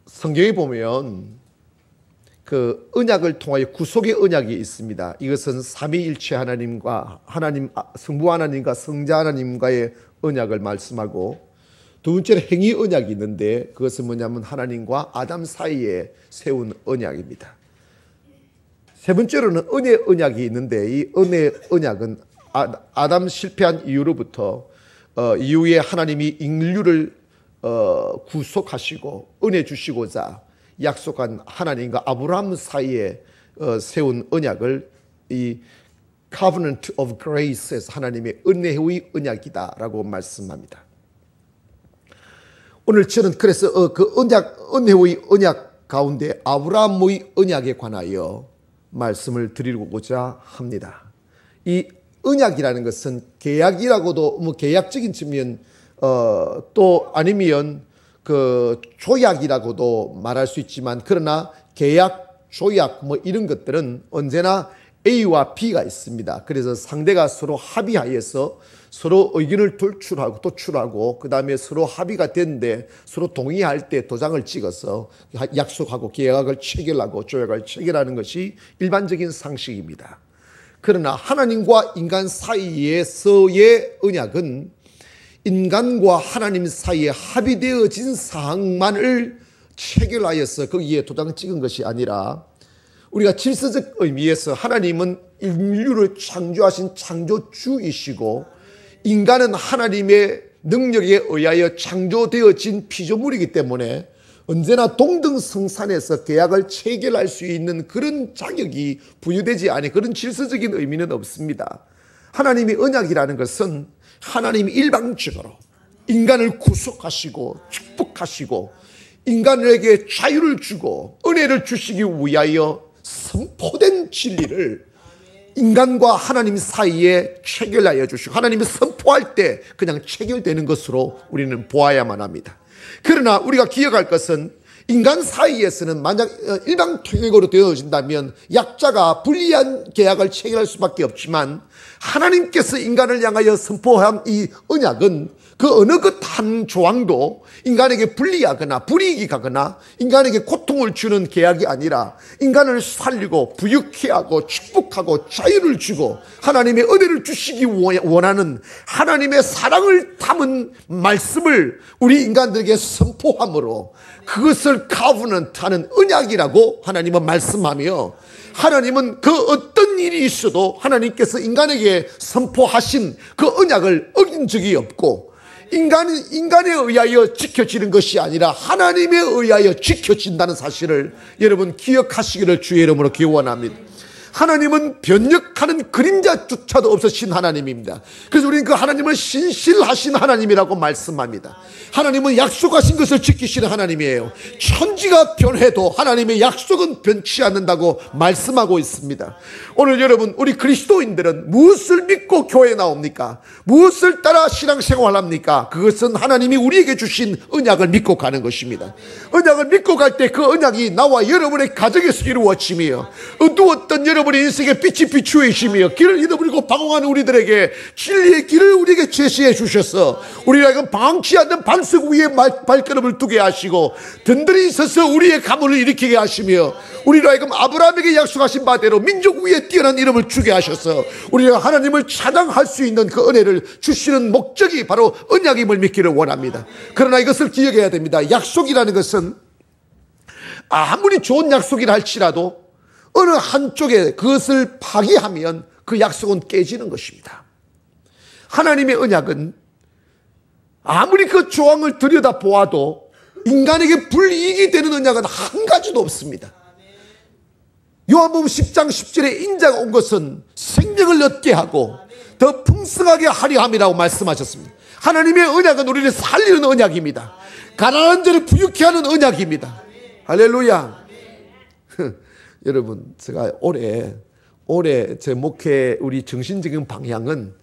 성경에 보면 그 언약을 통하여 구속의 언약이 있습니다. 이것은 삼위일체 하나님과 성부 하나님과 성자 하나님과의 언약을 말씀하고, 두 번째로 행위 언약이 있는데 그것은 뭐냐면 하나님과 아담 사이에 세운 언약입니다. 세 번째로는 은혜 언약이 있는데, 이 은혜 언약은 아담 실패한 이후로부터 이후에 하나님이 인류를 구속하시고 은혜 주시고자 약속한 하나님과 아브라함 사이에 세운 언약을 이 Covenant of Grace에서 하나님의 은혜의 언약이다라고 말씀합니다. 오늘 저는 그래서 그 은혜의 언약 가운데 아브라함의 언약에 관하여 말씀을 드리고자 합니다. 이 언약이라는 것은 계약이라고도 계약적인 측면 또 아니면 그 조약이라고도 말할 수 있지만, 그러나 계약, 조약 이런 것들은 언제나 A와 B가 있습니다. 그래서 상대가 서로 합의하여서 서로 의견을 도출하고 그 다음에 서로 합의가 됐는데 서로 동의할 때 도장을 찍어서 약속하고 계약을 체결하고 조약을 체결하는 것이 일반적인 상식입니다. 그러나 하나님과 인간 사이에서의 언약은 인간과 하나님 사이에 합의되어진 사항만을 체결하여서 거기에 도장 찍은 것이 아니라, 우리가 질서적 의미에서 하나님은 인류를 창조하신 창조주이시고 인간은 하나님의 능력에 의하여 창조되어진 피조물이기 때문에 언제나 동등성산에서 계약을 체결할 수 있는 그런 자격이 부여되지 않은 그런 질서적인 의미는 없습니다. 하나님의 언약이라는 것은 하나님이 일방적으로 인간을 구속하시고 축복하시고 인간에게 자유를 주고 은혜를 주시기 위하여 선포된 진리를 인간과 하나님 사이에 체결하여 주시고, 하나님이 선포할 때 그냥 체결되는 것으로 우리는 보아야만 합니다. 그러나 우리가 기억할 것은 인간 사이에서는 만약 일방통행으로 되어진다면 약자가 불리한 계약을 체결할 수밖에 없지만, 하나님께서 인간을 향하여 선포한 이 언약은 그 어느 것 한 조항도 인간에게 불리하거나 불이익이 가거나 인간에게 고통을 주는 계약이 아니라 인간을 살리고 부유케 하고 축복하고 자유를 주고 하나님의 은혜를 주시기 원하는 하나님의 사랑을 담은 말씀을 우리 인간들에게 선포함으로 그것을 카브넌트하는 언약이라고 하나님은 말씀하며, 하나님은 그 어떤 일이 있어도 하나님께서 인간에게 선포하신 그 언약을 어긴 적이 없고, 인간에 의하여 지켜지는 것이 아니라 하나님에 의하여 지켜진다는 사실을 여러분 기억하시기를 주의 이름으로 기원합니다. 하나님은 변력하는 그림자조차도 없으신 하나님입니다. 그래서 우리는 그 하나님을 신실하신 하나님이라고 말씀합니다. 하나님은 약속하신 것을 지키시는 하나님이에요. 천지가 변해도 하나님의 약속은 변치 않는다고 말씀하고 있습니다. 오늘 여러분, 우리 그리스도인들은 무엇을 믿고 교회에 나옵니까? 무엇을 따라 신앙생활을 합니까? 그것은 하나님이 우리에게 주신 언약을 믿고 가는 것입니다. 언약을 믿고 갈 때 그 언약이 나와 여러분의 가정에서 이루어지며, 어두웠던 여러분의 인생에 빛이 비추어지시며 길을 잃어버리고 방황하는 우리들에게 진리의 길을 우리에게 제시해 주셔서 우리가 방황치 않는 반석 위에 발걸음을 두게 하시고 든든히 서서 우리의 가문을 일으키게 하시며, 우리로 하여금 아브라함에게 약속하신 바대로 민족 위에 뛰어난 이름을 주게 하셔서 우리가 하나님을 찬양할 수 있는 그 은혜를 주시는 목적이 바로 언약임을 믿기를 원합니다. 그러나 이것을 기억해야 됩니다. 약속이라는 것은 아무리 좋은 약속이라 할지라도 어느 한쪽에 그것을 파기하면 그 약속은 깨지는 것입니다. 하나님의 언약은 아무리 그 조항을 들여다보아도 인간에게 불이익이 되는 언약은 한 가지도 없습니다. 요한복음 10장 10절에 인자가 온 것은 생명을 얻게 하고 더 풍성하게 하려 함이라고 말씀하셨습니다. 하나님의 언약은 우리를 살리는 언약입니다. 가난한 자를 부유케 하는 언약입니다. 할렐루야. 여러분, 제가 올해 제 목회 우리 정신적인 방향은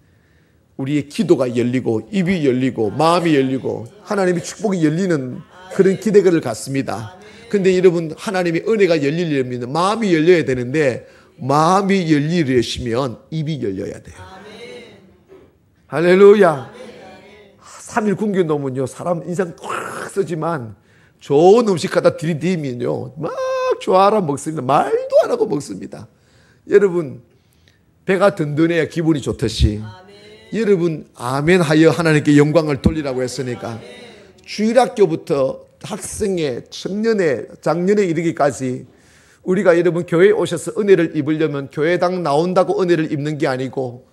우리의 기도가 열리고 입이 열리고 마음이 열리고 하나님의 축복이 열리는 그런 기대를 갖습니다. 근데 여러분, 하나님의 은혜가 열리려면 마음이 열려야 되는데, 마음이 열리려면 입이 열려야 돼요. 할렐루야. 3일 굶겨 놓으면요 사람 인상 꽉 쓰지만 좋은 음식 갖다 들이대면요 막 좋아라 먹습니다. 말도 안 하고 먹습니다. 여러분 배가 든든해야 기분이 좋듯이 여러분 아멘 하여 하나님께 영광을 돌리라고 했으니까 주일학교부터 학생회, 청년회, 장년회 이르기까지 우리가 여러분 교회에 오셔서 은혜를 입으려면 교회당 나온다고 은혜를 입는 게 아니고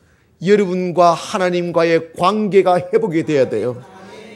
여러분과 하나님과의 관계가 회복이 돼야 돼요.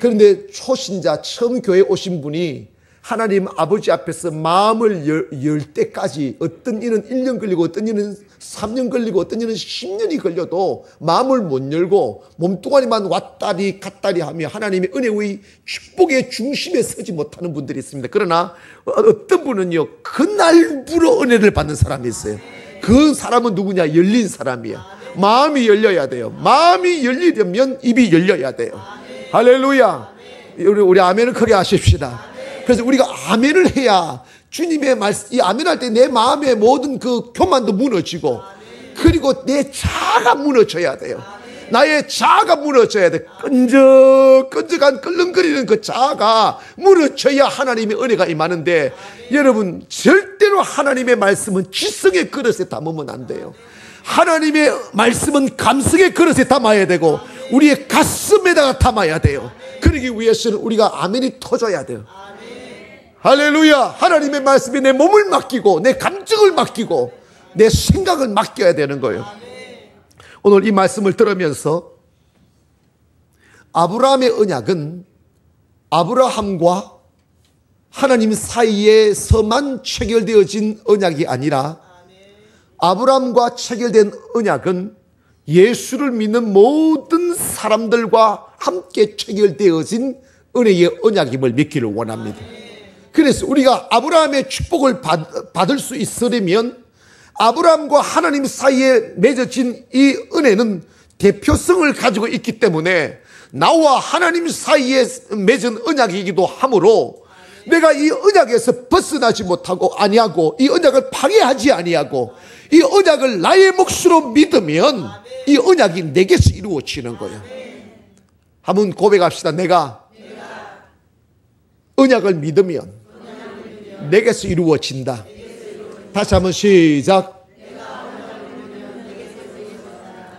그런데 초신자 처음 교회에 오신 분이 하나님 아버지 앞에서 마음을 열 때까지 어떤 이는 1년 걸리고 어떤 이는 3년 걸리고 어떤 이는 10년이 걸려도 마음을 못 열고 몸뚱아리만 왔다리 갔다리 하며 하나님의 은혜의 축복의 중심에 서지 못하는 분들이 있습니다. 그러나 어떤 분은요 그날부로 은혜를 받는 사람이 있어요. 그 사람은 누구냐? 열린 사람이야. 마음이 열려야 돼요. 마음이 열리려면 입이 열려야 돼요. 할렐루야. 우리 아멘을 크게 하십시다. 그래서 우리가 아멘을 해야 주님의 말씀, 이 아멘할 때 내 마음의 모든 그 교만도 무너지고 그리고 내 자아가 무너져야 돼요. 나의 자아가 무너져야 돼. 끈적끈적한 끓렁거리는 그 자아가 무너져야 하나님의 은혜가 임하는데 여러분 절대로 하나님의 말씀은 지성의 그릇에 담으면 안 돼요. 하나님의 말씀은 감성의 그릇에 담아야 되고 우리의 가슴에다가 담아야 돼요. 그러기 위해서는 우리가 아멘이 터져야 돼요. 할렐루야. 하나님의 말씀에 내 몸을 맡기고 내 감정을 맡기고 내 생각을 맡겨야 되는 거예요. 오늘 이 말씀을 들으면서 아브라함의 언약은 아브라함과 하나님 사이에서만 체결되어진 언약이 아니라 아브라함과 체결된 언약은 예수를 믿는 모든 사람들과 함께 체결되어진 은혜의 언약임을 믿기를 원합니다. 그래서 우리가 아브라함의 축복을 받을 수 있으려면 아브라함과 하나님 사이에 맺어진 이 은혜는 대표성을 가지고 있기 때문에 나와 하나님 사이에 맺은 언약이기도 하므로 내가 이 언약에서 벗어나지 못하고 아니하고 이 언약을 파괴하지 아니하고 이 언약을 나의 몫으로 믿으면 이 언약이 내게서 이루어지는 거예요. 한번 고백합시다. 내가 언약을 믿으면 내게서 이루어진다. 다시 한번 시작.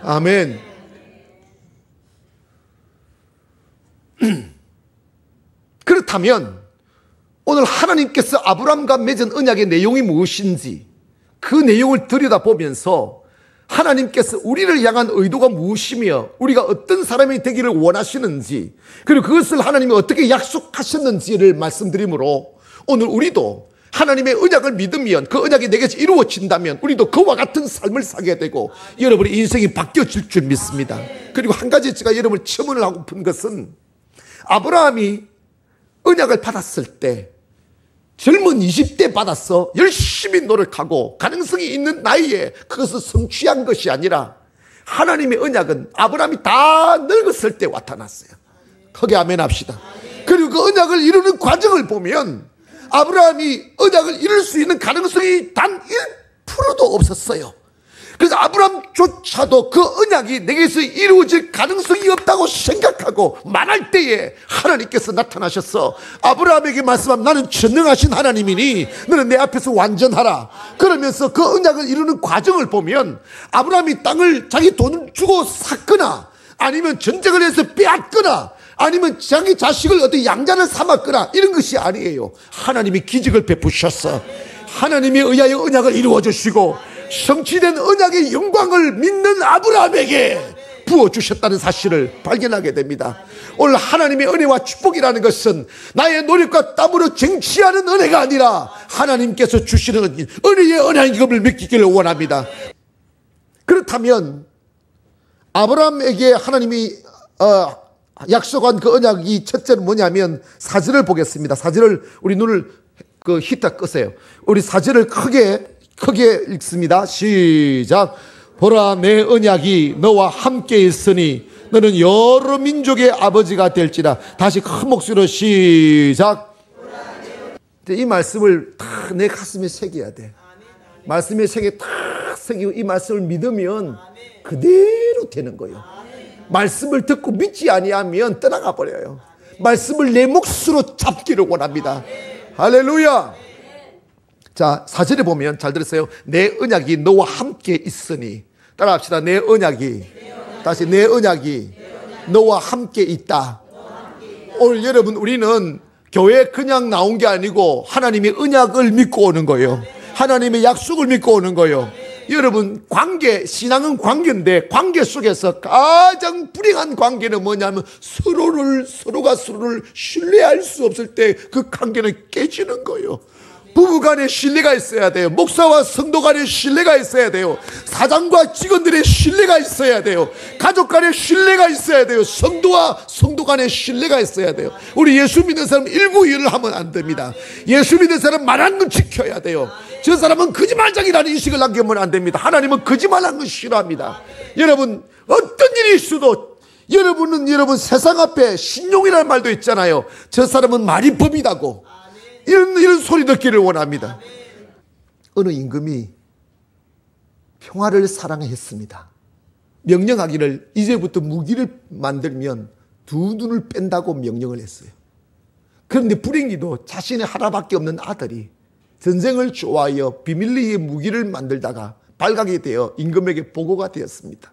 아멘. 그렇다면 오늘 하나님께서 아브라함과 맺은 언약의 내용이 무엇인지 그 내용을 들여다보면서 하나님께서 우리를 향한 의도가 무엇이며 우리가 어떤 사람이 되기를 원하시는지 그리고 그것을 하나님이 어떻게 약속하셨는지를 말씀드리므로 오늘 우리도 하나님의 언약을 믿으면 그 언약이 내게서 이루어진다면 우리도 그와 같은 삶을 살게 되고 여러분의 인생이 바뀌어질 줄 믿습니다. 그리고 한 가지 제가 여러분을 첨언을 하고픈 것은 아브라함이 언약을 받았을 때 젊은 20대 받았어 열심히 노력하고 가능성이 있는 나이에 그것을 성취한 것이 아니라 하나님의 언약은 아브라함이 다 늙었을 때 나타났어요. 크게 아멘 합시다. 그리고 그 언약을 이루는 과정을 보면 아브라함이 언약을 이룰 수 있는 가능성이 단 1%도 없었어요. 그래서 아브라함조차도 그 언약이 내게서 이루어질 가능성이 없다고 생각하고 말할 때에 하나님께서 나타나셔서 아브라함에게 말씀하면 나는 전능하신 하나님이니 너는 내 앞에서 완전하라. 그러면서 그 언약을 이루는 과정을 보면 아브라함이 땅을 자기 돈을 주고 샀거나 아니면 전쟁을 해서 빼앗거나 아니면 자기 자식을 어떤 양자를 삼았거나 이런 것이 아니에요. 하나님이 기적을 베푸셨어. 하나님에 의하여 언약을 이루어 주시고 성취된 언약의 영광을 믿는 아브라함에게 부어주셨다는 사실을 발견하게 됩니다. 오늘 하나님의 은혜와 축복이라는 것은 나의 노력과 땀으로 쟁취하는 은혜가 아니라 하나님께서 주시는 은혜의 언약임을 믿기를 원합니다. 그렇다면 아브라함에게 하나님이 약속한 그 언약이 첫째는 뭐냐면 사절을 보겠습니다. 사절을 우리 눈을 히터 끄세요. 우리 사절을 크게 읽습니다. 시작. 보라 내 언약이 너와 함께 있으니 너는 여러 민족의 아버지가 될지라. 다시 큰 목소리로 시작. 이 말씀을 다 내 가슴에 새겨야 돼. 말씀에 탁 새기고 이 말씀을 믿으면 그대로 되는 거예요. 말씀을 듣고 믿지 아니하면 떠나가 버려요. 말씀을 내 몫으로 잡기를 원합니다. 할렐루야. 자, 4절에 보면 잘 들으세요. 내 언약이 너와 함께 있으니. 따라합시다. 내 언약이, 다시 내 언약이 너와 함께 있다. 오늘 여러분, 우리는 교회에 그냥 나온 게 아니고 하나님의 언약을 믿고 오는 거예요. 하나님의 약속을 믿고 오는 거예요. 여러분, 관계, 신앙은 관계인데 관계 속에서 가장 불행한 관계는 뭐냐면 서로가 서로를 신뢰할 수 없을 때 그 관계는 깨지는 거예요. 부부 간에 신뢰가 있어야 돼요. 목사와 성도 간에 신뢰가 있어야 돼요. 사장과 직원들의 신뢰가 있어야 돼요. 가족 간에 신뢰가 있어야 돼요. 성도와 성도 간에 신뢰가 있어야 돼요. 우리 예수 믿는 사람 일구일을 하면 안 됩니다. 예수 믿는 사람 말하는 건 지켜야 돼요. 저 사람은 거짓말장이라는 인식을 남기면 안 됩니다. 하나님은 거짓말하는 건 싫어합니다. 여러분, 어떤 일이 있어도 여러분 세상 앞에 신용이라는 말도 있잖아요. 저 사람은 말이 법이다고. 이런 소리 듣기를 원합니다. 어느 임금이 평화를 사랑했습니다. 명령하기를 이제부터 무기를 만들면 두 눈을 뺀다고 명령을 했어요. 그런데 불행히도 자신의 하나밖에 없는 아들이 전쟁을 좋아하여 비밀리에 무기를 만들다가 발각이 되어 임금에게 보고가 되었습니다.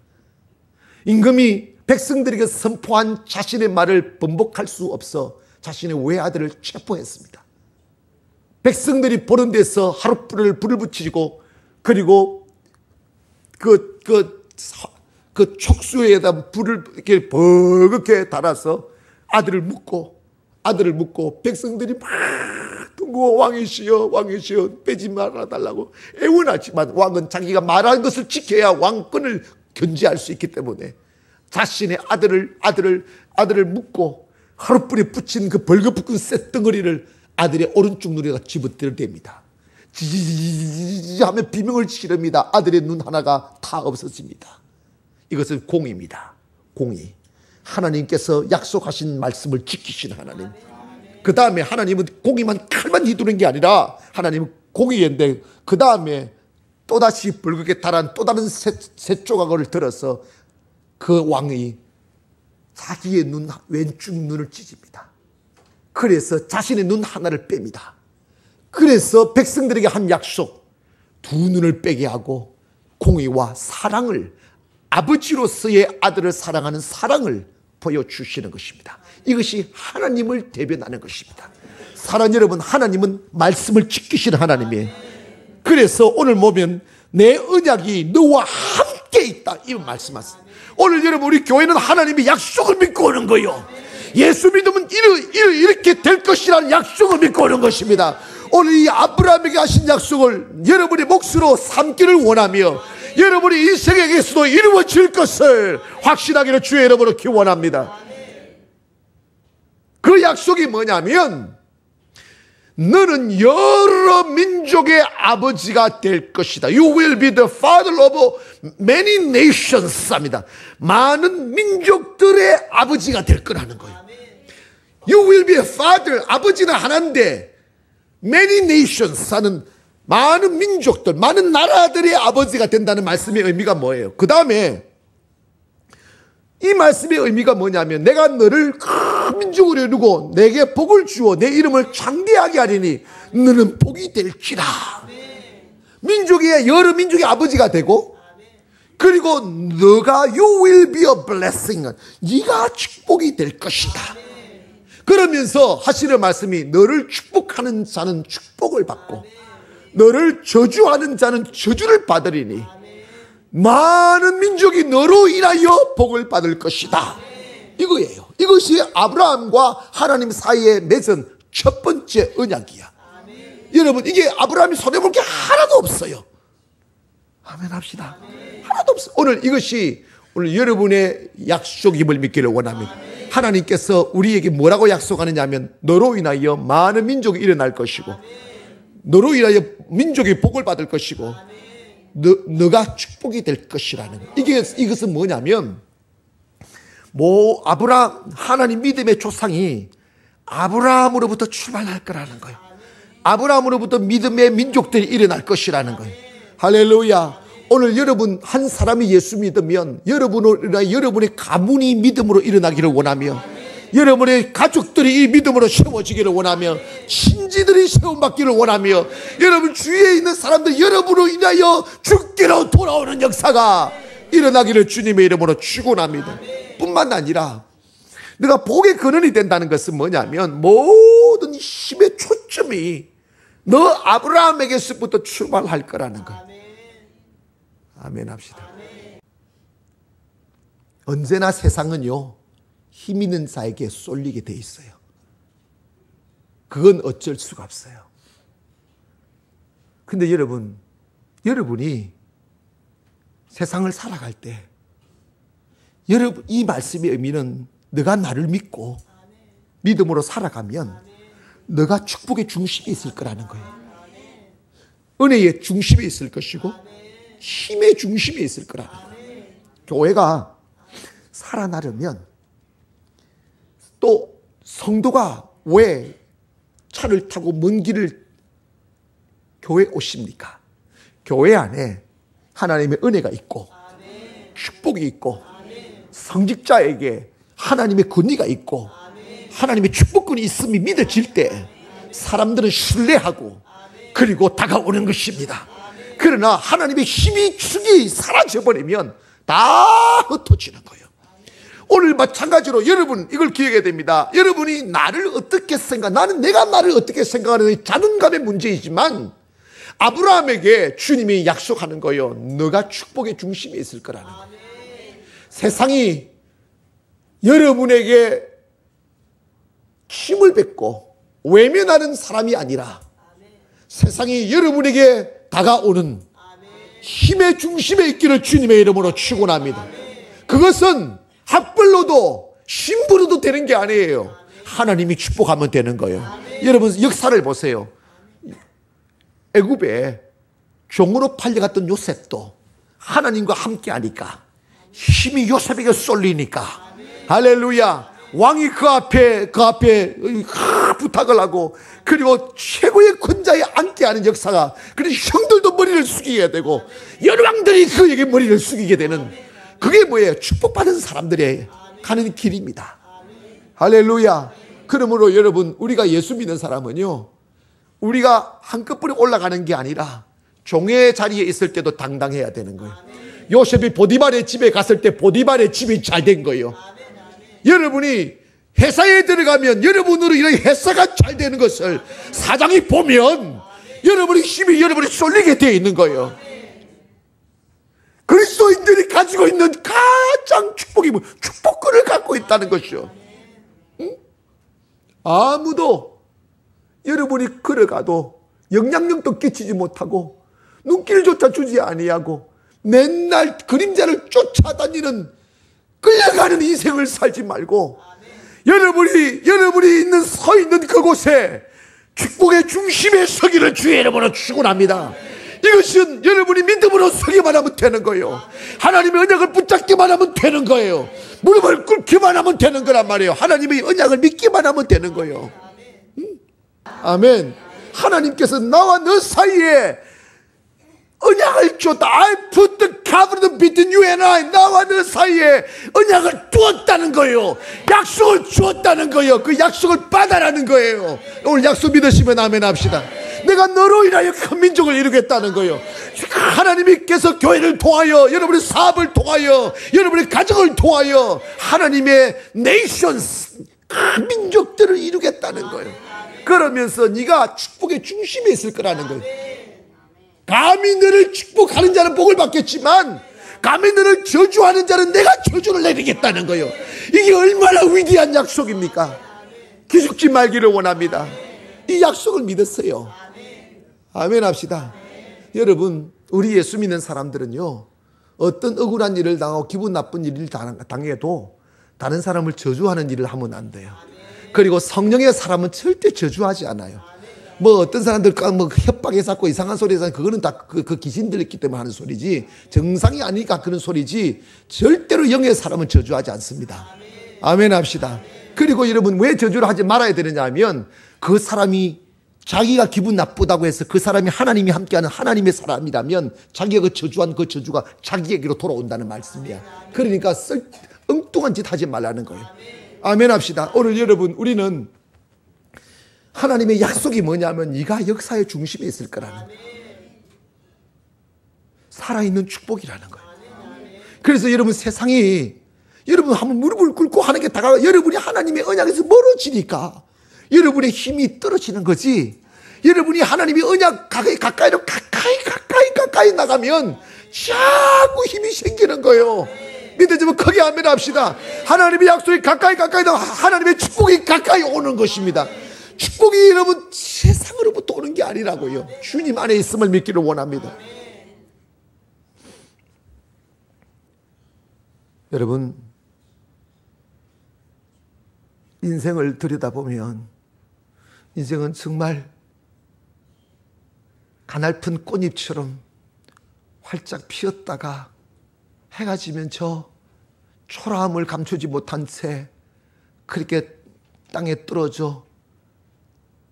임금이 백성들에게 선포한 자신의 말을 번복할 수 없어 자신의 외아들을 체포했습니다. 백성들이 보는 데서 하룻불을 불을 붙이고 그리고 그 촉수에다 불을 이렇게 버겋게 달아서 아들을 묻고 백성들이 막 둥고 왕이시여 빼지 말아달라고 애원하지만 왕은 자기가 말한 것을 지켜야 왕권을 견지할 수 있기 때문에 자신의 아들을 묻고 하룻불에 붙인 그 벌거벗은 쇳덩어리를 아들의 오른쪽 눈에다 집어들냅니다. 지지지지 하며 비명을 지릅니다. 아들의 눈 하나가 다 없어집니다. 이것은 공의입니다. 공의. 하나님께서 약속하신 말씀을 지키신 하나님. 그 다음에 하나님은 공의만 칼만 휘두른 게 아니라 하나님은 공의인데 그 다음에 또다시 붉게 달한 또 다른 새 조각을 들어서 그 왕이 자기의 왼쪽 눈을 찢습니다. 그래서 자신의 눈 하나를 뺍니다. 그래서 백성들에게 한 약속, 두 눈을 빼게 하고 공의와 사랑을, 아버지로서의 아들을 사랑하는 사랑을 보여주시는 것입니다. 이것이 하나님을 대변하는 것입니다. 사랑 여러분, 하나님은 말씀을 지키시는 하나님이에요. 그래서 오늘 보면 내 언약이 너와 함께 있다 이 말씀하세요. 오늘 여러분, 우리 교회는 하나님의 약속을 믿고 오는 거예요. 예수 믿으면 이렇게 될 것이라는 약속을 믿고 오는 것입니다. 오늘 이 아브라함에게 하신 약속을 여러분의 몫으로 삼기를 원하며 여러분의 인생에게서도 이루어질 것을 확신하기를 주의 이름으로 기원합니다. 그 약속이 뭐냐면 너는 여러 민족의 아버지가 될 것이다. You will be the father of many nations 합니다. 많은 민족들의 아버지가 될 거라는 거예요. You will be a father. 아버지는 하나인데 many nations 하는 많은 민족들, 많은 나라들의 아버지가 된다는 말씀의 의미가 뭐예요? 그 다음에 이 말씀의 의미가 뭐냐면 내가 너를 큰 민족으로 이루고 내게 복을 주어 내 이름을 창대하게 하리니 너는 복이 될지라. 민족의 여러 민족의 아버지가 되고 그리고 너가 you will be a blessing. 네가 축복이 될 것이다. 그러면서 하시는 말씀이 너를 축복하는 자는 축복을 받고 너를 저주하는 자는 저주를 받으리니 많은 민족이 너로 인하여 복을 받을 것이다. 이거예요. 이것이 아브라함과 하나님 사이에 맺은 첫 번째 언약이야. 여러분, 이게 아브라함이 손해볼 게 하나도 없어요. 아멘 합시다. 하나도 없어요. 오늘 이것이 오늘 여러분의 약속임을 믿기를 원합니다. 하나님께서 우리에게 뭐라고 약속하느냐 하면 너로 인하여 많은 민족이 일어날 것이고 너로 인하여 민족이 복을 받을 것이고 너가 축복이 될 것이라는 이것은 뭐냐면 하나님 믿음의 조상이 아브라함으로부터 출발할 거라는 거예요. 아브라함으로부터 믿음의 민족들이 일어날 것이라는 거예요. 할렐루야. 오늘 여러분 한 사람이 예수 믿으면 여러분의 가문이 믿음으로 일어나기를 원하며 여러분의 가족들이 이 믿음으로 세워지기를 원하며 친지들이 세움받기를 원하며 여러분 주위에 있는 사람들 여러분으로 인하여 죽기로 돌아오는 역사가 일어나기를 주님의 이름으로 축원합니다. 뿐만 아니라 내가 복의 근원이 된다는 것은 뭐냐면 모든 힘의 초점이 너 아브라함에게서부터 출발할 거라는 것. 아멘 합시다. 언제나 세상은요 힘 있는 자에게 쏠리게 돼 있어요. 그건 어쩔 수가 없어요. 근데 여러분이 세상을 살아갈 때 여러분 이 말씀의 의미는 너가 나를 믿고 믿음으로 살아가면 너가 축복의 중심에 있을 거라는 거예요. 은혜의 중심에 있을 것이고 힘의 중심에 있을 거라는 거예요. 교회가 살아나려면 또 성도가 왜 차를 타고 먼 길을 교회에 오십니까? 교회 안에 하나님의 은혜가 있고 축복이 있고 성직자에게 하나님의 권위가 있고 하나님의 축복권이 있음이 믿어질 때 사람들은 신뢰하고 그리고 다가오는 것입니다. 그러나 하나님의 힘이 축이 사라져버리면 다 흩어지는 거예요. 오늘 마찬가지로 여러분 이걸 기억해야 됩니다. 여러분이 나를 어떻게 나는 내가 나를 어떻게 생각하는 자존감의 문제이지만 아브라함에게 주님이 약속하는 거예요. 너가 축복의 중심에 있을 거라는 거예요. 세상이 여러분에게 힘을 뱉고 외면하는 사람이 아니라 세상이 여러분에게 다가오는 힘의 중심에 있기를 주님의 이름으로 축원합니다. 그것은 학벌로도 신부로도 되는 게 아니에요. 하나님이 축복하면 되는 거예요. 여러분 역사를 보세요. 애굽에 종으로 팔려갔던 요셉도 하나님과 함께 하니까 힘이 요셉에게 쏠리니까 할렐루야. 왕이 그 앞에 부탁을 하고 그리고 최고의 권자에 앉게 하는 역사가 그래서 형들도 머리를 숙이게 되고 열왕들이 그에게 머리를 숙이게 되는 그게 뭐예요? 축복받은 사람들의 가는 길입니다. 할렐루야. 그러므로 여러분 우리가 예수 믿는 사람은요 우리가 한꺼번에 올라가는 게 아니라 종의 자리에 있을 때도 당당해야 되는 거예요. 요셉이 보디발의 집에 갔을 때 보디발의 집이 잘 된 거예요. 여러분이 회사에 들어가면 여러분으로 이런 회사가 잘 되는 것을 사장이 보면 여러분의 힘이 여러분이 쏠리게 되어 있는 거예요. 그리스도인들이 가지고 있는 가장 축복이 축복권을 갖고 있다는 것이요. 응? 아무도 여러분이 걸어가도 영향력도 끼치지 못하고 눈길조차 주지 아니하고 맨날 그림자를 쫓아다니는 끌려가는 인생을 살지 말고 여러분이 서 있는 그곳에 축복의 중심에 서기를 주의 이름으로 축원합니다. 이것은 여러분이 믿음으로 서기만 하면 되는 거예요. 하나님의 언약을 붙잡기만 하면 되는 거예요. 무릎을 꿇기만 하면 되는 거란 말이에요. 하나님의 언약을 믿기만 하면 되는 거예요. 아멘. 하나님께서 나와 너 사이에 언약을 줬다. I put the covenant between you and I. 나와 너 사이에 언약을 두었다는 거예요. 약속을 주었다는 거예요. 그 약속을 받아라는 거예요. 오늘 약속 믿으시면 아멘 합시다. 내가 너로 인하여 큰 민족을 이루겠다는 거예요. 하나님께서 교회를 통하여 여러분의 사업을 통하여 여러분의 가정을 통하여 하나님의 네이션스 큰 민족들을 이루겠다는 거예요. 그러면서 네가 축복의 중심에 있을 거라는 거예요. 감히 너를 축복하는 자는 복을 받겠지만 감히 너를 저주하는 자는 내가 저주를 내리겠다는 거예요. 이게 얼마나 위대한 약속입니까? 기죽지 말기를 원합니다. 이 약속을 믿었어요. 아멘 합시다. 여러분 우리 예수 믿는 사람들은요 어떤 억울한 일을 당하고 기분 나쁜 일을 당해도 다른 사람을 저주하는 일을 하면 안 돼요. 그리고 성령의 사람은 절대 저주하지 않아요. 뭐 어떤 사람들 뭐 협박에 쌓고 이상한 소리 해서 그거는 다 그 귀신들 있기 때문에 하는 소리지 정상이 아니니까 그런 소리지 절대로 영의 사람은 저주하지 않습니다. 아멘 합시다. 그리고 여러분 왜 저주를 하지 말아야 되느냐 하면 그 사람이 자기가 기분 나쁘다고 해서 그 사람이 하나님이 함께하는 하나님의 사람이라면 자기가 그 저주한 그 저주가 자기에게로 돌아온다는 말씀이야. 그러니까 엉뚱한 짓 하지 말라는 거예요. 아멘 합시다. 오늘 여러분, 우리는 하나님의 약속이 뭐냐면 네가 역사의 중심에 있을 거라는 거예요. 살아있는 축복이라는 거예요. 그래서 여러분, 세상이 여러분 한번 무릎을 꿇고 하는 게 다가 여러분이 하나님의 언약에서 멀어지니까 여러분의 힘이 떨어지는 거지. 여러분이 하나님의 언약 가까이 나가면 자꾸 힘이 생기는 거예요. 믿어지면 크게 아멘 합시다. 하나님의 약속이 가까이 나가 하나님의 축복이 가까이 오는 것입니다. 축복이 여러분 세상으로부터 오는 게 아니라고요. 주님 안에 있음을 믿기를 원합니다. 여러분, 인생을 들여다보면 인생은 정말 가냘픈 꽃잎처럼 활짝 피었다가 해가 지면 저 초라함을 감추지 못한 채 그렇게 땅에 떨어져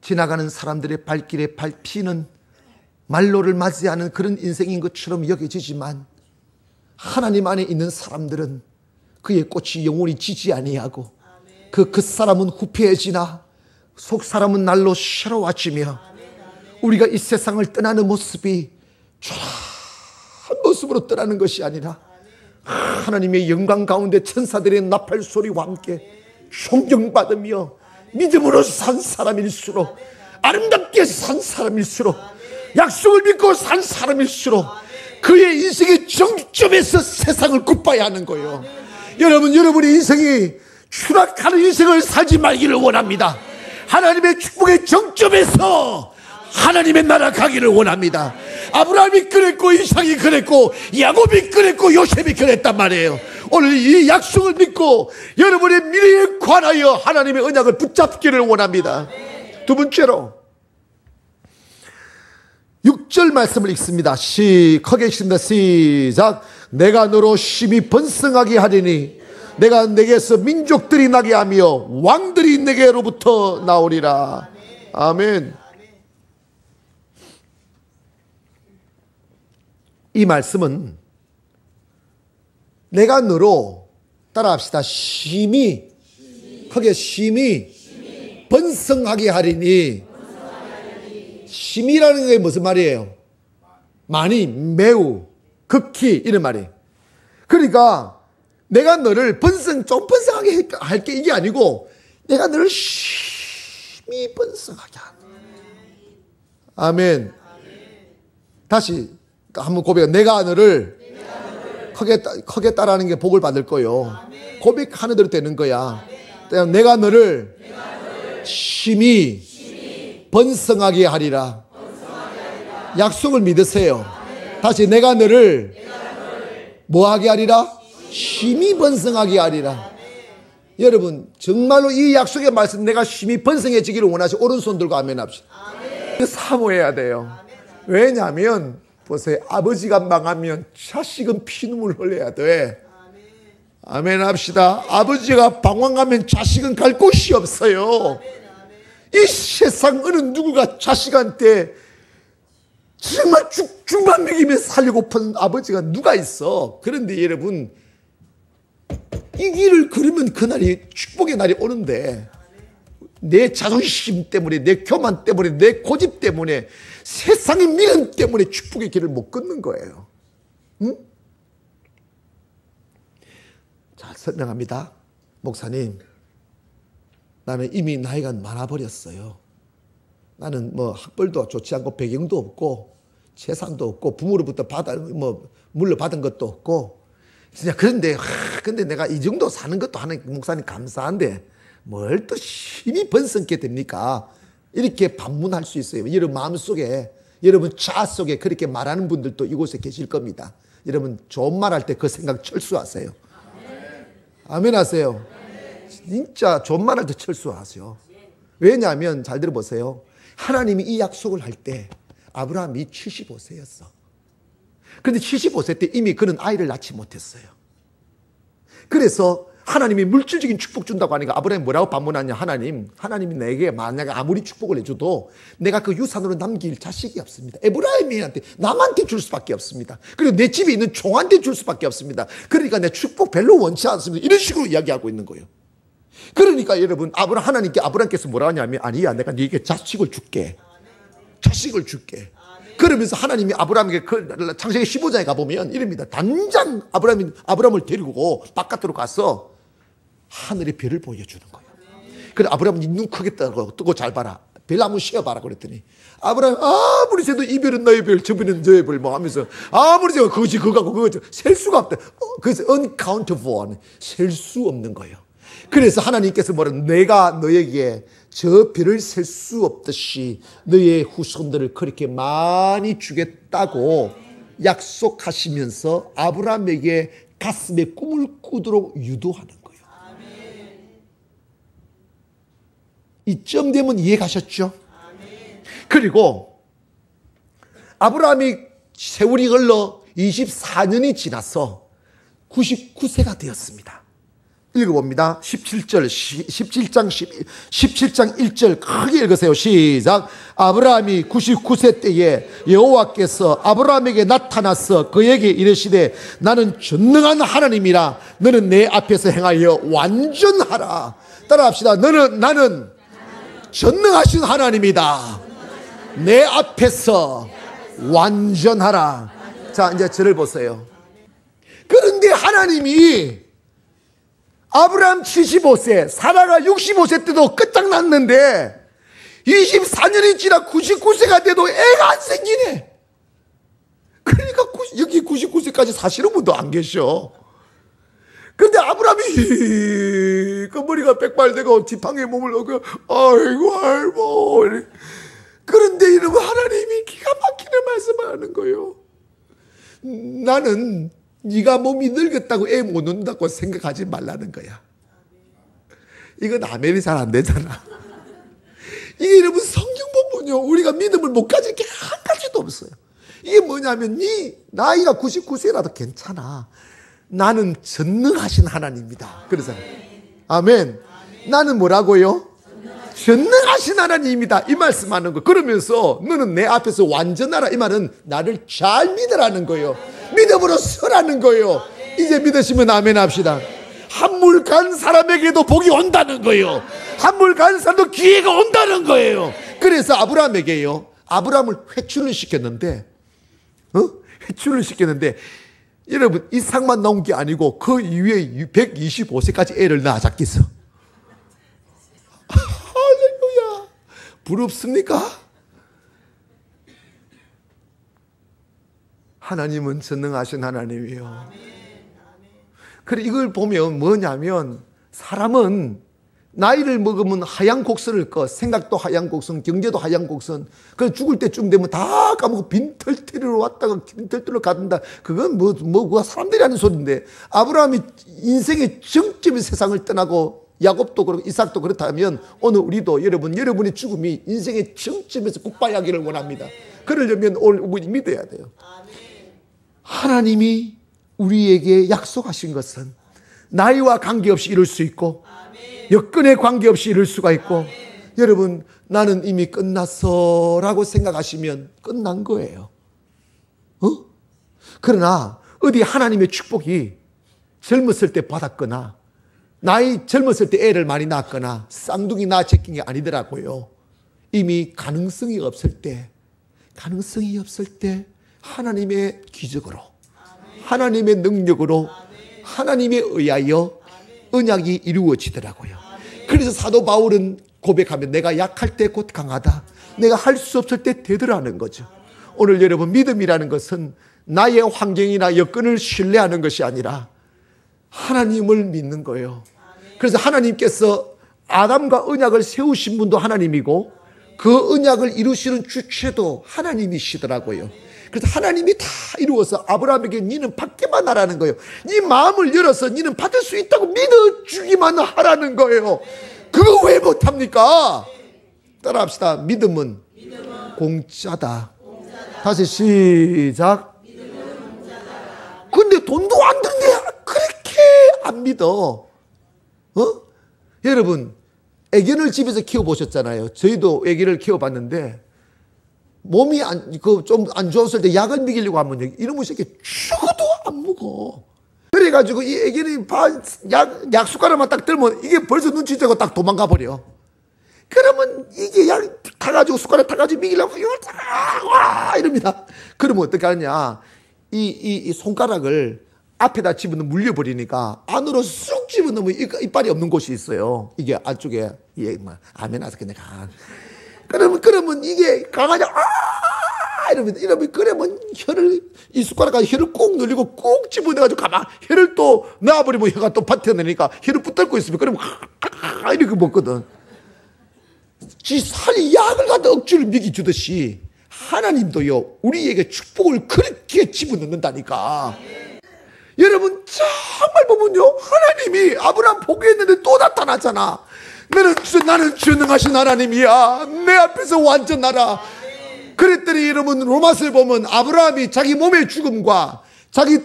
지나가는 사람들의 발길에 밟히는 말로를 맞이하는 그런 인생인 것처럼 여겨지지만 하나님 안에 있는 사람들은 그의 꽃이 영원히 지지 아니하고 그 사람은 후패해지나 속 사람은 날로 새로워지며 우리가 이 세상을 떠나는 모습이 초라한 모습으로 떠나는 것이 아니라 하나님의 영광 가운데 천사들의 나팔 소리와 함께 존경받으며 믿음으로 산 사람일수록, 아름답게 산 사람일수록, 약속을 믿고 산 사람일수록 그의 인생의 정점에서 세상을 굿바이 하는 거예요. 여러분, 여러분의 인생이 추락하는 인생을 살지 말기를 원합니다. 하나님의 축복의 정점에서 하나님의 나라 가기를 원합니다. 아브라함이 그랬고 이삭이 그랬고 야곱이 그랬고 요셉이 그랬단 말이에요. 오늘 이 약속을 믿고 여러분의 미래에 관하여 하나님의 언약을 붙잡기를 원합니다. 두 번째로 6절 말씀을 읽습니다. 크게 읽습니다. 시작. 내가 너로 심히 번성하게 하리니 내가 내게서 민족들이 나게 하며 왕들이 내게로부터 나오리라. 아멘. 이 말씀은 내가 너로, 따라합시다, 심히, 크게 심히 번성하게 하리니. 심이라는 게 무슨 말이에요? 많이, 매우, 극히 이런 말이에요. 그러니까 내가 너를 좀 번성하게 할게 이게 아니고 내가 너를 심히 번성하게 하는 거예요. 아멘. 다시 한번 고백해. 내가 너를 크게 따라하는 게 복을 받을 거요. 고백하는 대로 되는 거야. 내가 너를 심히 번성하게 하리라. 약속을 믿으세요. 다시 내가 너를 뭐하게 하리라? 심히 번성하게 하리라. 여러분, 정말로 이 약속의 말씀, 내가 심히 번성해지기를 원하시고 오른손 들고 아멘 합시다. 사모해야 돼요. 왜냐하면 보세요, 아버지가 망하면 자식은 피눈물 흘려야 돼. 아멘 합시다. 아버지가 방황하면 자식은 갈 곳이 없어요. 이 세상 어느 누구가 자식한테 정말 죽만 먹이며 살고픈 아버지가 누가 있어. 그런데 여러분, 이 길을 걸으면 그날이 축복의 날이 오는데 내 자존심 때문에, 내 교만 때문에, 내 고집 때문에, 세상의 미련 때문에 축복의 길을 못 걷는 거예요. 응? 잘 설명합니다. 목사님, 나는 이미 나이가 많아버렸어요. 나는 뭐 학벌도 좋지 않고 배경도 없고 재산도 없고 부모로부터 물려받은 것도 없고 진짜 근데 내가 이 정도 사는 것도 하는 목사님 감사한데 뭘 또 힘이 번성게 됩니까? 이렇게 반문할 수 있어요. 여러분 마음속에, 여러분 자아 속에 그렇게 말하는 분들도 이곳에 계실 겁니다. 여러분 좋은 말 할 때 그 생각 철수하세요. 아멘 하세요. 진짜 좋은 말 할 때 철수하세요. 왜냐하면 잘 들어보세요. 하나님이 이 약속을 할 때 아브라함이 75세였어. 그런데 75세 때 이미 그는 아이를 낳지 못했어요. 그래서 하나님이 물질적인 축복 준다고 하니까 아브라함이 뭐라고 반문하냐. 하나님이 내게 만약에 아무리 축복을 해줘도 내가 그 유산으로 남길 자식이 없습니다. 에브라임한테 남한테 줄 수밖에 없습니다. 그리고 내 집에 있는 종한테 줄 수밖에 없습니다. 그러니까 내 축복 별로 원치 않습니다. 이런 식으로 이야기하고 있는 거예요. 그러니까 여러분, 하나님께서 뭐라 하냐면, 아니야, 내가 네게 자식을 줄게. 자식을 줄게. 그러면서 하나님이 아브라함에게 창세기 15장에 가보면 이럽니다. 당장 아브라함을 데리고 바깥으로 가서 하늘의 별을 보여주는 거예요. 그래, 아브라함이 눈 크게 뜨고 잘 봐라. 별 한번 쉬어봐라. 그랬더니 아브라함, 아무리 세도 이 별은 너의 별, 저 별은 저의 별, 뭐 하면서 아무리 세도 그것이 그거고 그거지 셀 수가 없다. 그래서 uncountable, 셀 수 없는 거예요. 그래서 하나님께서 내가 너에게 저 별을 셀 수 없듯이 너의 후손들을 그렇게 많이 주겠다고 약속하시면서 아브라함에게 가슴에 꿈을 꾸도록 유도하는 거예요. 이쯤 되면 이해가셨죠? 그리고 아브라함이 세월이 흘러 24년이 지나서 99세가 되었습니다. 읽어봅니다. 17장 1절 크게 읽으세요. 시작. 아브라함이 99세 때에 여호와께서 아브라함에게 나타나서 그에게 이르시되 나는 전능한 하나님이라 너는 내 앞에서 행하여 완전하라. 따라합시다. 나는 전능하신 하나님이다. 내 앞에서 완전하라. 자, 이제 저를 보세요. 그런데 하나님이 아브라함 75세, 사라가 65세 때도 끝장났는데 24년이 지나 99세가 돼도 애가 안 생기네. 그러니까 여기 99세까지 사시는 분도 안 계셔. 근데 아브라함이 그 머리가 백발되고 지팡이에 몸을 넣고 아이고 할모. 그런데 이러면 하나님이 기가 막히는 말씀을 하는 거예요. 나는 네가 몸이 늙었다고 애 못 낳는다고 생각하지 말라는 거야. 이건 아멘이 잘 안 되잖아. 이게 여러분 성경 보면요, 우리가 믿음을 못 가질 게 한 가지도 없어요. 이게 뭐냐면 네 나이가 99세라도 괜찮아. 나는 전능하신 하나님이다. 그래서 아멘. 나는 뭐라고요? 전능하신 하나님이다. 이 말씀하는 거. 그러면서 너는 내 앞에서 완전하라. 이 말은 나를 잘 믿으라는 거예요. 믿음으로 서라는 거예요. 이제 믿으시면 아멘 합시다. 한물 간 사람에게도 복이 온다는 거예요. 한물 간 사람도 기회가 온다는 거예요. 그래서 아브라함을 회춘을 시켰는데 여러분 이삭만 나온 게 아니고 그 이후에 125세까지 애를 낳았겠어. 할렐루야. 부럽습니까? 하나님은 전능하신 하나님이에요. 그래, 이걸 보면 뭐냐면 사람은 나이를 먹으면 하얀 곡선을 꺼. 생각도 하얀 곡선, 경제도 하얀 곡선. 그래서 죽을 때쯤 되면 다 까먹고 빈털터리로 왔다가 빈털터리로 간다. 그건 뭐 사람들이 하는 소리인데, 아브라함이 인생의 정점의 세상을 떠나고 야곱도 그렇고 이삭도 그렇다면 오늘 우리도 여러분의 죽음이 인생의 정점에서 국바하기를 원합니다. 그러려면 오늘 믿어야 돼요. 하나님이 우리에게 약속하신 것은 나이와 관계없이 이룰 수 있고 여건에 관계없이 이룰 수가 있고, 여러분 나는 이미 끝났어 라고 생각하시면 끝난 거예요. 그러나 어디 하나님의 축복이 젊었을 때 받았거나 젊었을 때 애를 많이 낳았거나 쌍둥이 낳아 제낀 게 아니더라고요. 이미 가능성이 없을 때 하나님의 기적으로, 하나님의 능력으로, 하나님에 의하여 언약이 이루어지더라고요. 그래서 사도 바울은 고백하면 내가 약할 때 곧 강하다. 내가 할 수 없을 때 되더라는 거죠. 오늘 여러분 믿음이라는 것은 나의 환경이나 여건을 신뢰하는 것이 아니라 하나님을 믿는 거예요. 그래서 하나님께서 아담과 언약을 세우신 분도 하나님이고 그 언약을 이루시는 주체도 하나님이시더라고요. 그래서 하나님이 다 이루어서 아브라함에게 니는 받기만 하라는 거예요. 네 마음을 열어서 니는 받을 수 있다고 믿어주기만 하라는 거예요. 그거 왜 못합니까? 따라합시다. 믿음은 공짜다. 다시 시작. 근데 돈도 안 드는데 그렇게 안 믿어. 여러분 애견을 집에서 키워보셨잖아요. 저희도 애견을 키워봤는데 몸이 좀 안 좋았을 때 약을 먹이려고 하면 이놈의 새끼 죽어도 안 먹어. 그래가지고 이 애기는 약 숟가락만 딱 들면 이게 벌써 눈치채고 딱 도망가 버려. 그러면 이게 약 타가지고 숟가락 타가지고 미기려고 와 이럽니다. 그러면 어떻게 하냐? 이 손가락을 앞에다 집어넣으면 물려버리니까 안으로 쑥 집어넣으면 이빨이 없는 곳이 있어요. 이게 안쪽에 아멘 아서 그냥 그러면 이게 강아지 이러면 그러면 이 숟가락까지 혀를 꾹 눌리고 꾹 집어넣어가지고 혀를 또 놔버리면 혀가 또 버텨내니까 혀를 붙들고 있으면 그러면 이렇게 먹거든. 지 살이 약을 갖다 억지로 먹이주듯이 하나님도요 우리에게 축복을 그렇게 집어넣는다니까. 여러분 정말 보면요 하나님이 아브라함 포기했는데 또 나타났잖아. 나는 전능하신 하나님이야. 내 앞에서 완전하라. 그랬더니 여러분 로마서에 보면 아브라함이 자기 몸의 죽음과 자기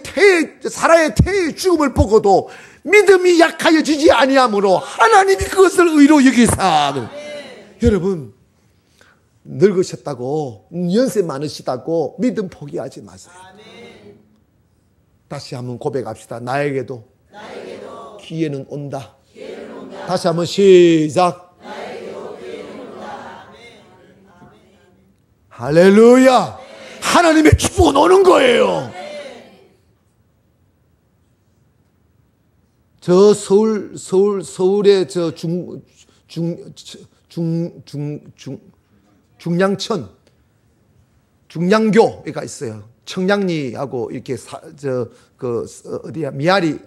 사라의 태의 죽음을 보고도 믿음이 약하여지지 아니하므로 하나님이 그것을 의로 여기사. 여러분 늙으셨다고 연세 많으시다고 믿음 포기하지 마세요. 다시 한번 고백합시다. 나에게도 기회는 온다. 다시 한번 시작. 할렐루야. 하나님의 축복은 오는 거예요. 저 서울의 저 중량교가 있어요. 청량리하고 이렇게 어디야 미아리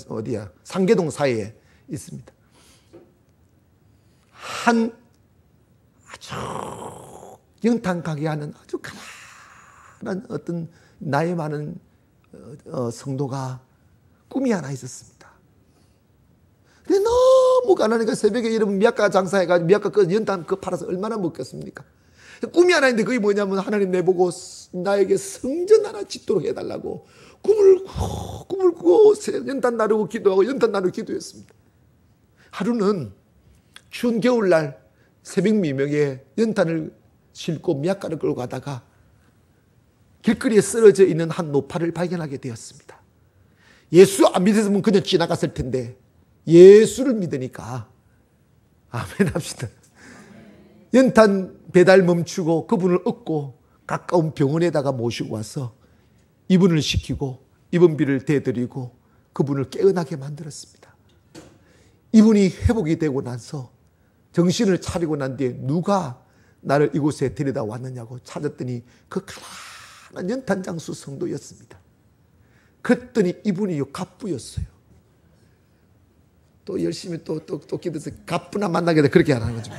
어디야 상계동 사이에 있습니다. 한 아주 연탄 가게 하는 아주 가난한 어떤 나이 많은 성도가 꿈이 하나 있었습니다. 근데 너무 가난하니까 새벽에 여러분 미약가 장사해가지고 미약가 그 연탄 그 팔아서 얼마나 먹겠습니까? 꿈이 하나 있는데 그게 뭐냐면 하나님 내보고 나에게 성전 하나 짓도록 해달라고 꿈을 꾸고 연탄 나르고 기도하고 연탄 나르고 기도했습니다. 하루는 추운 겨울날 새벽 미명에 연탄을 싣고 미약가를 끌고 가다가 길거리에 쓰러져 있는 한 노파를 발견하게 되었습니다. 예수 안 믿었으면 그냥 지나갔을 텐데 예수를 믿으니까 아멘 합시다. 연탄 배달 멈추고 그분을 얻고 가까운 병원에다가 모시고 와서 입원을 시키고 입원비를 대드리고 그분을 깨어나게 만들었습니다. 이분이 회복이 되고 나서 정신을 차리고 난 뒤에 누가 나를 이곳에 데려다 왔느냐고 찾았더니 그 가난한 연탄장수 성도였습니다. 그랬더니 이분이 갑부였어요. 또 열심히 또 기도해서 갑부나 만나게 돼 그렇게 하는 거죠.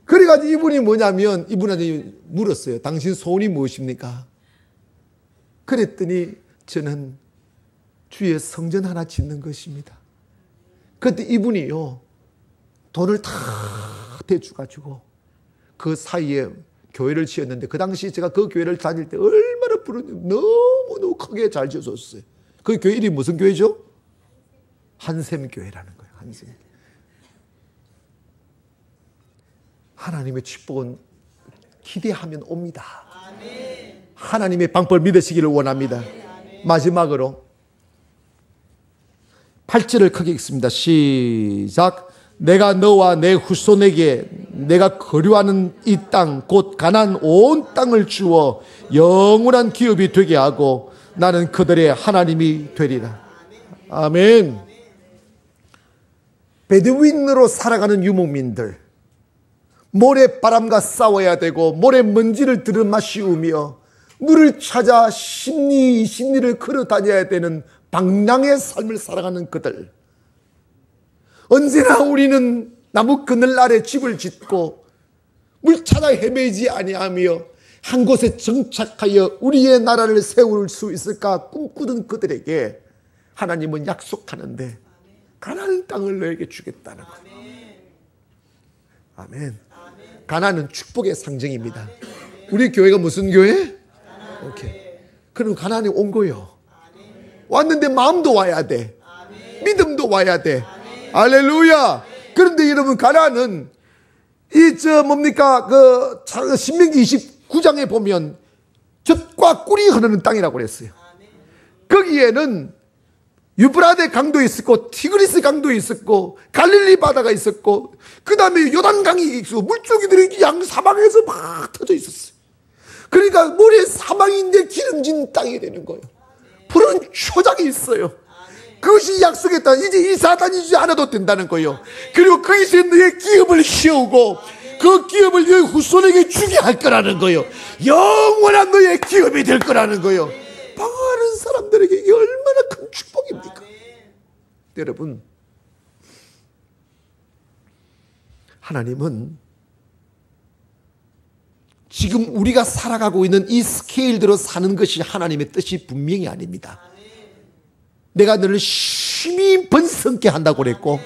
그래가지고 이분이 뭐냐면 이분한테 물었어요. 당신 소원이 무엇입니까? 그랬더니 저는 주의 성전 하나 짓는 것입니다. 그때 이분이요 돈을 다 대주가지고 그 사이에 교회를 지었는데 그 당시 제가 그 교회를 다닐 때 얼마나 너무너무 크게 잘 지어줬어요. 그 교회 이름이 무슨 교회죠? 한샘교회라는 거예요. 한샘교회. 하나님의 축복은 기대하면 옵니다. 하나님의 방법을 믿으시기를 원합니다. 마지막으로 8절을 크게 읽습니다. 시작. 내가 너와 내 후손에게 내가 거류하는 이 땅 곧 가나안 온 땅을 주어 영원한 기업이 되게 하고 나는 그들의 하나님이 되리라. 아멘. 베두인으로 살아가는 유목민들, 모래바람과 싸워야 되고 모래먼지를 들이마시우며 물을 찾아 심리를 걸어 다녀야 되는 방랑의 삶을 살아가는 그들, 언제나 우리는 나무 그늘 아래 집을 짓고 물 찾아 헤매지 아니하며 한 곳에 정착하여 우리의 나라를 세울 수 있을까 꿈꾸던 그들에게 하나님은 약속하는데 가나안 땅을 너에게 주겠다는 거예요. 아멘. 가나안은 축복의 상징입니다. 우리 교회가 무슨 교회? 오케이. 그럼 가나안이 온 거예요. 왔는데 마음도 와야 돼. 믿음도 와야 돼. 할렐루야. 그런데 여러분 가나안은 뭡니까? 신명기 29장에 보면 젖과 꿀이 흐르는 땅이라고 그랬어요. 거기에는 유브라데 강도 있었고 티그리스 강도 있었고 갈릴리 바다가 있었고 그 다음에 요단강이 있고 물줄기들이 양 사방에서 막 터져 있었어요. 그러니까 모래 사방인데 기름진 땅이 되는 거예요. 푸른 초장이 있어요. 그것이 약속했다. 이제 이 사단이 이제 않아도 된다는 거예요. 그리고 거기서 너의 기업을 씌우고 그 기업을 너의 후손에게 주게 할 거라는 거예요. 영원한 너의 기업이 될 거라는 거예요. 방황하는 사람들에게 이게 얼마나 큰 축복입니까? 여러분, 하나님은 지금 우리가 살아가고 있는 이 스케일대로 사는 것이 하나님의 뜻이 분명히 아닙니다. 내가 너를 심히 번성케 한다고 그랬고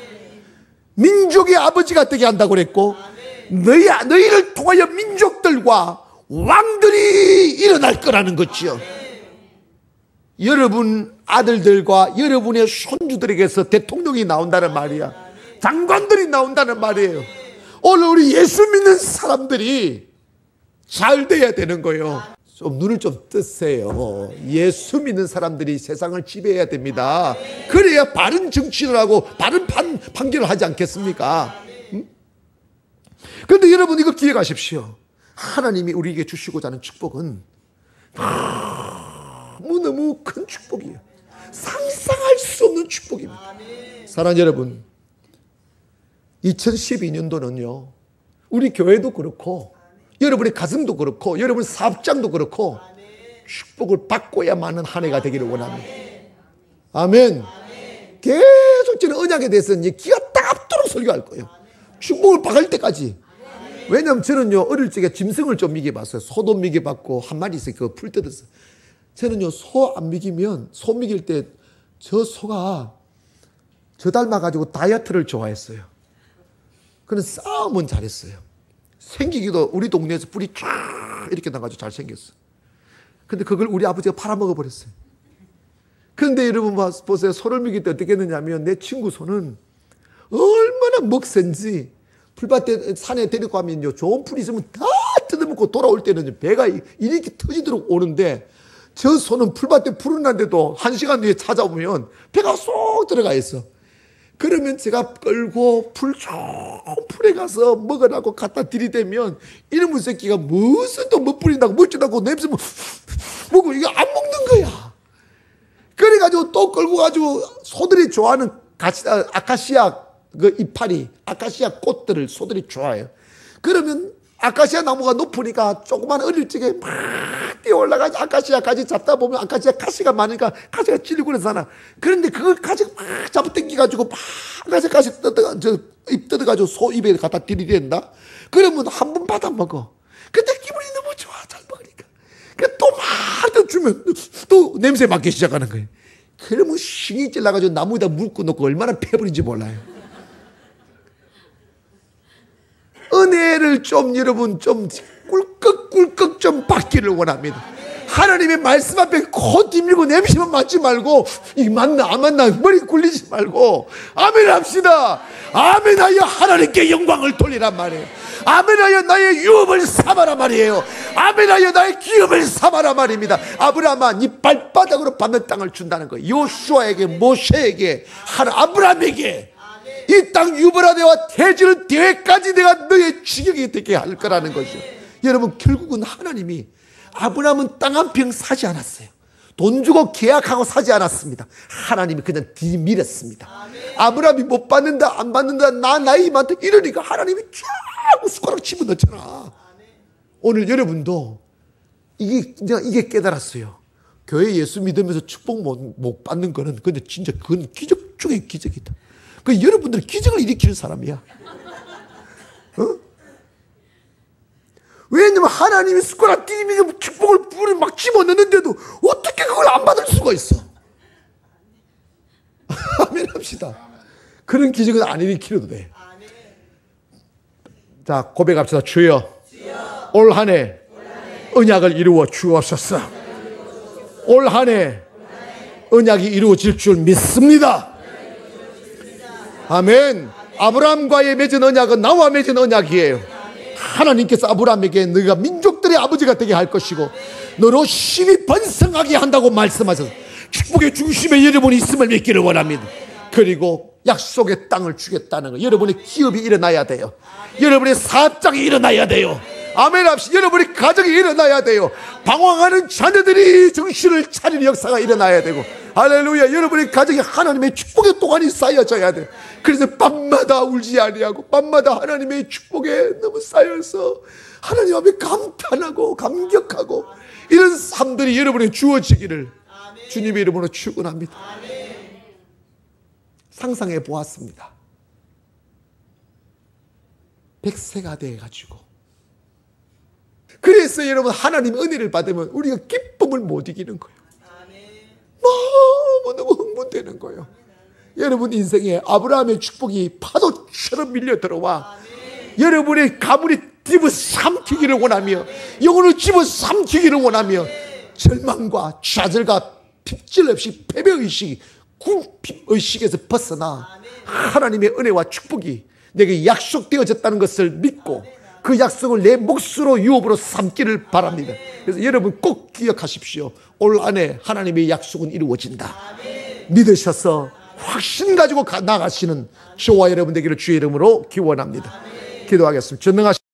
민족의 아버지가 되게 한다고 그랬고 너희를 통하여 민족들과 왕들이 일어날 거라는 것이요. 여러분 아들들과 여러분의 손주들에게서 대통령이 나온다는 말이야. 장관들이 나온다는 말이에요. 오늘 우리 예수 믿는 사람들이 잘 돼야 되는 거예요. 좀 눈을 좀 뜨세요. 예수 믿는 사람들이 세상을 지배해야 됩니다. 그래야 바른 정치를 하고 바른 판결을 하지 않겠습니까? 그런데 여러분 이거 기억하십시오. 하나님이 우리에게 주시고자 하는 축복은 너무너무 큰 축복이에요. 상상할 수 없는 축복입니다. 사랑하는 여러분, 2012년도는요 우리 교회도 그렇고 여러분의 가정도 그렇고 여러분 사업장도 그렇고 축복을 받고야만 한 해가 되기를 원합니다. 아멘. 계속 저는 언약에 대해서는 기가 따갑도록 설교할 거예요. 축복을 받을 때까지. 왜냐하면 저는요 어릴 적에 짐승을 좀 미겨봤어요. 소도 미겨봤고 한 마리 있어요. 그거 풀 뜯었어요. 저는요 소 안 미기면 소 미길 때 저 소가 저 닮아가지고 다이어트를 좋아했어요. 그는 싸움은 잘했어요. 생기기도 우리 동네에서 뿔이 쫙 이렇게 나가지고 잘생겼어. 근데 그걸 우리 아버지가 팔아먹어 버렸어요. 그런데 여러분 보세요. 소를 먹일 때 어떻게 했느냐면 내 친구 소는 얼마나 먹센지 풀밭에 산에 데리고 가면요 좋은 풀이 있으면 다 뜯어먹고 돌아올 때는 배가 이렇게 터지도록 오는데 저 소는 풀밭에 풀은 난데도 1시간 뒤에 찾아오면 배가 쏙 들어가 있어. 그러면 제가 끌고 좋은 풀에 가서 먹으라고 갖다 들이대면 이놈의 새끼가 무슨 또 못 뿌린다고 멋지다고 냄새 먹고 이거 안 먹는 거야. 그래가지고 또 끌고 가지고 소들이 좋아하는 아카시아 그 이파리, 아카시아 꽃들을 소들이 좋아해요. 그러면 아카시아 나무가 높으니까 조그만 어릴 적에 막 뛰어 올라가서 아카시아 가지 잡다 보면 아카시아 가시가 많으니까 가시가 찔리고 그러잖아. 그런데 그걸 가지 막 잡아 당겨가지고 막 아카시아 가시 입 뜯어가지고 소 입에 갖다 들이댄다. 그러면 한 번 받아 먹어. 근데 기분이 너무 좋아. 잘 먹으니까. 또 막 주면 또 냄새 맡기 시작하는 거예요. 그러면 신이 찔러가지고 나무에다 물고 놓고 얼마나 패버린지 몰라요. 은혜를 좀 여러분 좀 꿀꺽꿀꺽 좀 받기를 원합니다. 하나님의 말씀 앞에 코 뒤밀고 냄새만 맡지 말고 이 맞나 안 맞나 머리 굴리지 말고 아멘 합시다. 아멘하여 하나님께 영광을 돌리란 말이에요. 아멘하여 나의 유업을 삼아라 말이에요. 아멘하여 나의 기업을 삼아라 말입니다. 아브라함아 네 발바닥으로 받는 땅을 준다는 거예요. 요수아에게 모세에게 아브라함에게 이 땅 유브라데와 대지는 대회까지 내가 너의 지경이 되게 할 거라는 거죠. 여러분 결국은 하나님이 아브라함은 땅 한 평 사지 않았어요. 돈 주고 계약하고 사지 않았습니다. 하나님이 그냥 뒤밀었습니다. 아브라함이 못 받는다 안 받는다 나 나이 많다 이러니까 하나님이 쫙 숟가락 집어넣잖아. 오늘 여러분도 이게 깨달았어요. 교회 예수 믿으면서 축복 못 받는 거는 근데 진짜 그건 기적 중에 기적이다. 그 여러분들 기적을 일으키는 사람이야. 어? 왜냐면 하나님이 숟가락 띠미고 축복을 불을 막 집어넣는데도 어떻게 그걸 안 받을 수가 있어? 아멘 합시다. 그런 기적은 안 일으키려도 돼. 자 고백합시다. 주여 올 한 해 언약을 이루어 주옵소서. 올 한 해 언약이 이루어질 줄 믿습니다. 아멘. 아브라함과의 맺은 언약은 나와 맺은 언약이에요. 하나님께서 아브라함에게 너희가 민족들의 아버지가 되게 할 것이고 너로 심히 번성하게 한다고 말씀하셔서 축복의 중심에 여러분이 있음을 믿기를 원합니다. 그리고 약속의 땅을 주겠다는 거, 여러분의 기업이 일어나야 돼요. 여러분의 사업장이 일어나야 돼요. 아멘 합시다. 여러분의 가정이 일어나야 돼요. 방황하는 자녀들이 정신을 차리는 역사가 일어나야 되고, 할렐루야. 여러분의 가정이 하나님의 축복의 동안이 쌓여져야 돼요. 그래서 밤마다 울지 아니하고 밤마다 하나님의 축복에 너무 쌓여서 하나님 앞에 감탄하고 감격하고 이런 삶들이 여러분에 주어지기를 주님의 이름으로 축원합니다. 상상해 보았습니다. 100세가 돼가지고, 그래서 여러분 하나님 은혜를 받으면 우리가 기쁨을 못 이기는 거예요. 너무너무 흥분되는 거예요. 여러분 인생에 아브라함의 축복이 파도처럼 밀려 들어와 여러분의 가문이 집어삼키기를 원하며 영혼을 집어삼키기를 원하며 절망과 좌절과 핍질 없이 패배의식, 궁핍의식에서 벗어나 하나님의 은혜와 축복이 내게 약속되어졌다는 것을 믿고 그 약속을 내 몫으로 유업으로 삼기를 바랍니다. 그래서 여러분 꼭 기억하십시오. 올 한해 하나님의 약속은 이루어진다. 믿으셔서 확신 가지고 나가시는 저와 여러분 되기를 주의 이름으로 기원합니다. 기도하겠습니다. 전능하신